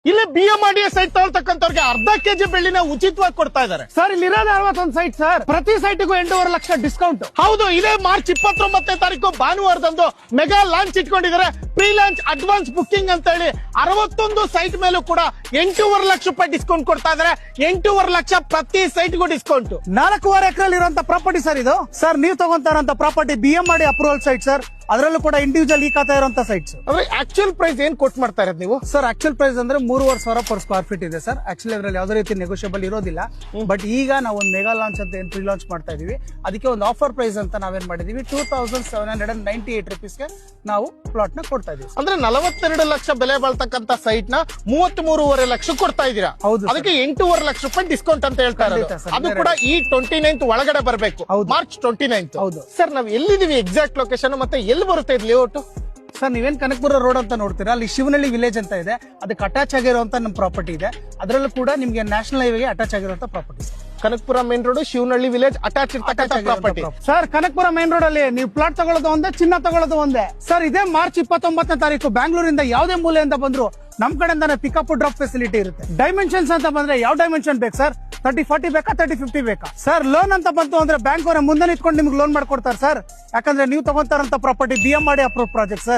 ಇಲ್ಲಿ BMRDA site ತಗೊಳ್ತಕ್ಕಂಥವ್ರಿಗೆ ಅರ್ಧ KG ಬೆಳ್ಳಿನ ಉಚಿತವಾಗಿ ಕೊಡ್ತಾ ಇದ್ದಾರೆ ಸರ್ ಇಲ್ಲಿ ಇರೋದು 61 ಸೈಟ್ ಸರ್. ಪ್ರತಿ ಸೈಟ್ಗೂ 8.5 ಲಕ್ಷ ಡಿಸ್ಕೌಂಟ್. ಹೌದು, ಇದೇ ಮಾರ್ಚ್ 29ನೇ ತಾರೀಕು ಭಾನುವಾರದಂದು ಮೆಗಾ ಲಾಂಚ್ ಇಟ್ಕೊಂಡಿದ್ದಾರೆ. ಪ್ರೀ ಲಾಂಚ್ ಅಡ್ವಾನ್ಸ್ ಬುಕ್ಕಿಂಗ್ ಅಂತ ಹೇಳಿ 61 ಸೈಟ್ ಮೇಲೂ ಕೂಡ 8.5 ಲಕ್ಷ ರೂಪಾಯಿ ಡಿಸ್ಕೌಂಟ್ ಕೊಡ್ತಾ ಇದ್ದಾರೆ. 8.5 ಲಕ್ಷ ಪ್ರತಿ ಸೈಟ್ಗೂ ಡಿಸ್ಕೌಂಟ್. 4.5 ಎಕರೆ ಇರುವಂತ ಪ್ರಾಪರ್ಟಿ ಸರ್ ಇದು. ಸರ್ ನೀವು ತಗೊಂತಾರಂತ property BMRDA approval site sir. ಅದರಲ್ಲೂ ಕೂಡ ಇಂಡಿವಿಜುವಲ್ ಈ ಖಾತಾ ಇರುವಂತ ಸೈಟ್ಸ್. ಅಂದ್ರೆ ಆಕ್ಚುಯಲ್ ಪ್ರೈಸ್ ಏನ್ ಕೊಟ್ ಮಾಡ್ತಾ ಇರೋದು ನೀವು? ಸರ್ ಆಕ್ಚುಯಲ್ ಪ್ರೈಸ್ ಅಂದ್ರೆ 3,500 ಪರ್ ಸ್ಕ್ವೇರ್ ಫೀಟ್ ಇದೆ ಸರ್. ಆಕ್ಚುಲಿ ಅದರಲ್ಲಿ ಯಾವುದೇ ರೀತಿ ನೆಗೋಷಿಯಬಲ್ ಇರೋದಿಲ್ಲ. ಬಟ್ ಈಗ ನಾವು ಒಂದು ಮೆಗಾ ಲಾಂಚ್ ಅಂತ ಏನ್ ಪ್ರೀ ಲಾಂಚ್ ಮಾಡ್ತಾ ಇದೀವಿ, ಅದಕ್ಕೆ ಒಂದು ಆಫರ್ ಪ್ರೈಸ್ ಅಂತ ನಾವೇನ್ ಮಾಡಿದೀವಿ 2,798 ರುಪೀಸ್ಗೆ ನಾವು ಪ್ಲಾಟ್ ನ ಕೊಡ್ತಾ ಇದೀವಿ. ಅಂದ್ರೆ 42 ಲಕ್ಷ ಬೆಲೆ ಬಾಳ್ತಕ್ಕಂತ ಸೈಟ್ ನ 33.5 ಲಕ್ಷ ಕೊಡ್ತಾ ಇದೀರಾ. ಹೌದು ಸರ್. ಅದಕ್ಕೆ 8.5 ಲಕ್ಷ ರೂಪಾಯಿ ಡಿಸ್ಕೌಂಟ್ ಅಂತ ಹೇಳ್ತಾ ಇರೋದು. ಖಂಡಿತ ಸರ್. ಅದು ಕೂಡ ಈ 29th ಒಳಗಡೆ ಬರಬೇಕು. ಹೌದು. March 29th. ಹೌದು. ಸರ್ ನಾವ್ ಎಲ್ಲಿದೀವಿ ಎಕ್ಸಾಕ್ಟ್ ಲೊಕೇಶನ್ ಮತ್ತೆ ಎಲ್ಲಿ ಬರುತ್ತೆ ಇದು ಲೇಔಟ್? ಸರ್ ನೀವೇನ್ ಕನಕಪುರ ರೋಡ್ ಅಂತ ನೋಡ್ತೀರಾ, ಅಲ್ಲಿ ಶಿವನಹಳ್ಳಿ ವಿಲೇಜ್ ಅಂತ ಇದೆ. ಅದಕ್ಕೆ ಅಟ್ಯಾಚ್ ಆಗಿರುವಂತ ನಮ್ಮ ಪ್ರಾಪರ್ಟಿ ಇದೆ. ಅದರಲ್ಲೂ ಕೂಡ ನಿಮ್ಗೆ ನ್ಯಾಷನಲ್ ಹೈವೇಗೆ ಅಟ್ಯಾಚ್ ಆಗಿರುವಂತ property. Kanakapura main road, Shivanahalli village attach ಇರ್ತಕ್ಕಂಥ property. Sir Kanakapura main road ಅಲ್ಲಿ ನೀವು ಪ್ಲಾಟ್ ತಗೊಳ್ಳೋದು ಒಂದೇ, ಚಿನ್ನ ತಗೊಳ್ಳೋದು ಒಂದೇ. ಸರ್ ಇದೇ ಮಾರ್ಚ್ 29ನೇ ತಾರೀಕು ಬ್ಯಾಂಗ್ಳೂರಿಂದ ಯಾವುದೇ ಮೂಲೆಯಿಂದ ಬಂದ್ರು ನಮ್ ಕಡೆಯಿಂದಾನೆ ಪಿಕಪ್ ಡ್ರಾಪ್ ಫೆಸಿಲಿಟಿ ಇರುತ್ತೆ. ಡೈಮೆನ್ಷನ್ಸ್ ಅಂತ ಬಂದ್ರೆ ಯಾವ ಡೈಮೆನ್ಷನ್ ಬೇಕು ಸರ್? 30-40 ಬೇಕಾ, 30-50 ಬೇಕಾ? ಸರ್ ಲೋನ್ ಅಂತ ಬಂತು ಅಂದ್ರೆ ಬ್ಯಾಂಕ್ ಅವರ ಮುಂದೆ ನಿಂತ್ಕೊಂಡು ನಿಮ್ಗೆ ಲೋನ್ ಮಾಡ್ಕೊಡ್ತಾರೆ ಸರ್. ಯಾಕಂದ್ರೆ ನೀವು ತಗೊಂತಾರಂತ property BMRDA approve project sir.